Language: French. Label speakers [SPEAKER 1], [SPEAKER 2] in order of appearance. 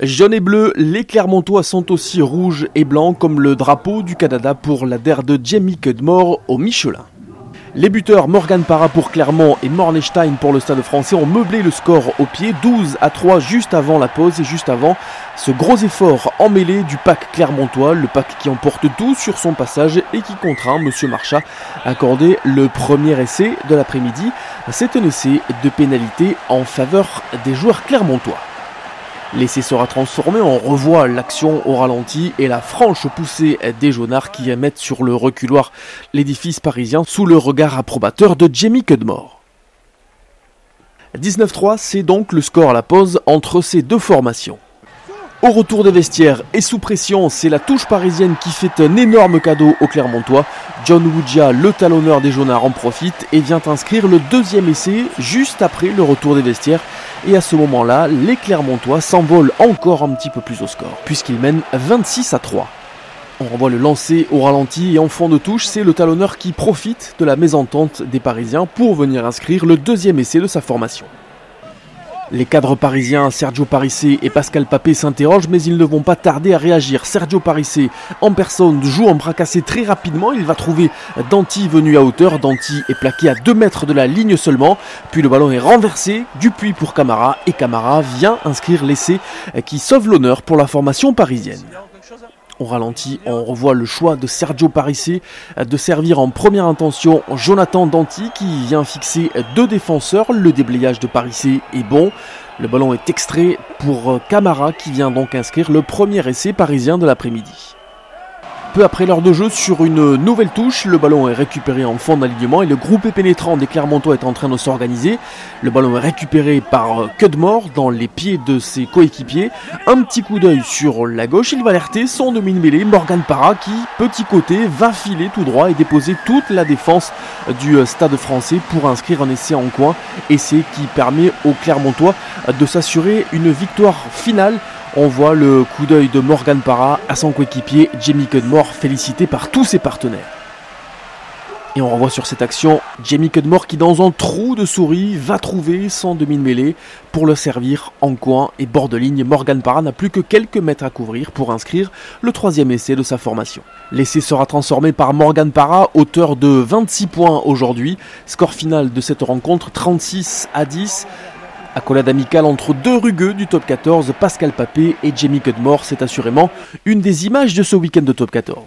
[SPEAKER 1] Jaune et bleu, les Clermontois sont aussi rouges et blancs comme le drapeau du Canada pour la DER de Jamie Cudmore au Michelin. Les buteurs Morgan Parra pour Clermont et Mornestein pour le Stade Français ont meublé le score au pied, 12-3 juste avant la pause et juste avant ce gros effort en mêlée du pack clermontois, le pack qui emporte tout sur son passage et qui contraint M. Marchas à accorder le premier essai de l'après-midi. C'est un essai de pénalité en faveur des joueurs clermontois. L'essai sera transformé, on revoit l'action au ralenti et la franche poussée des jaunards qui mettent sur le reculoir l'édifice parisien sous le regard approbateur de Jamie Cudmore. 19-3, c'est donc le score à la pause entre ces deux formations. Au retour des vestiaires et sous pression, c'est la touche parisienne qui fait un énorme cadeau aux Clermontois. John Wujia, le talonneur des jaunards, en profite et vient inscrire le deuxième essai juste après le retour des vestiaires. Et à ce moment-là, les Clermontois s'envolent encore un petit peu plus au score, puisqu'ils mènent 26-3. On revoit le lancer au ralenti et en fond de touche, c'est le talonneur qui profite de la mésentente des Parisiens pour venir inscrire le deuxième essai de sa formation. Les cadres parisiens Sergio Parissé et Pascal Papé s'interrogent, mais ils ne vont pas tarder à réagir. Sergio Parissé, en personne, joue en bras cassé très rapidement. Il va trouver Danty venu à hauteur. Danty est plaqué à 2 mètres de la ligne seulement. Puis le ballon est renversé. Dupuis pour Camara. Et Camara vient inscrire l'essai qui sauve l'honneur pour la formation parisienne. On ralentit, on revoit le choix de Sergio Parissé de servir en première intention Jonathan Danty qui vient fixer 2 défenseurs. Le déblayage de Parissé est bon. Le ballon est extrait pour Camara qui vient donc inscrire le premier essai parisien de l'après-midi. Peu après l'heure de jeu, sur une nouvelle touche, le ballon est récupéré en fond d'alignement et le groupe pénétrant des Clermontois est en train de s'organiser. Le ballon est récupéré par Cudmore dans les pieds de ses coéquipiers. Un petit coup d'œil sur la gauche, il va alerter son demi-mêlée Morgan Parra qui, petit côté, va filer tout droit et déposer toute la défense du Stade Français pour inscrire un essai en coin. Essai qui permet aux Clermontois de s'assurer une victoire finale. On voit le coup d'œil de Morgan Parra à son coéquipier Jamie Cudmore, félicité par tous ses partenaires. Et on revoit sur cette action Jamie Cudmore qui, dans un trou de souris, va trouver son demi-mêlée pour le servir en coin et bord de ligne. Morgan Parra n'a plus que quelques mètres à couvrir pour inscrire le troisième essai de sa formation. L'essai sera transformé par Morgan Parra, auteur de 26 points aujourd'hui. Score final de cette rencontre, 36-10. Accolade amicale entre 2 rugueux du top 14, Pascal Papé et Jamie Cudmore, c'est assurément une des images de ce week-end de top 14.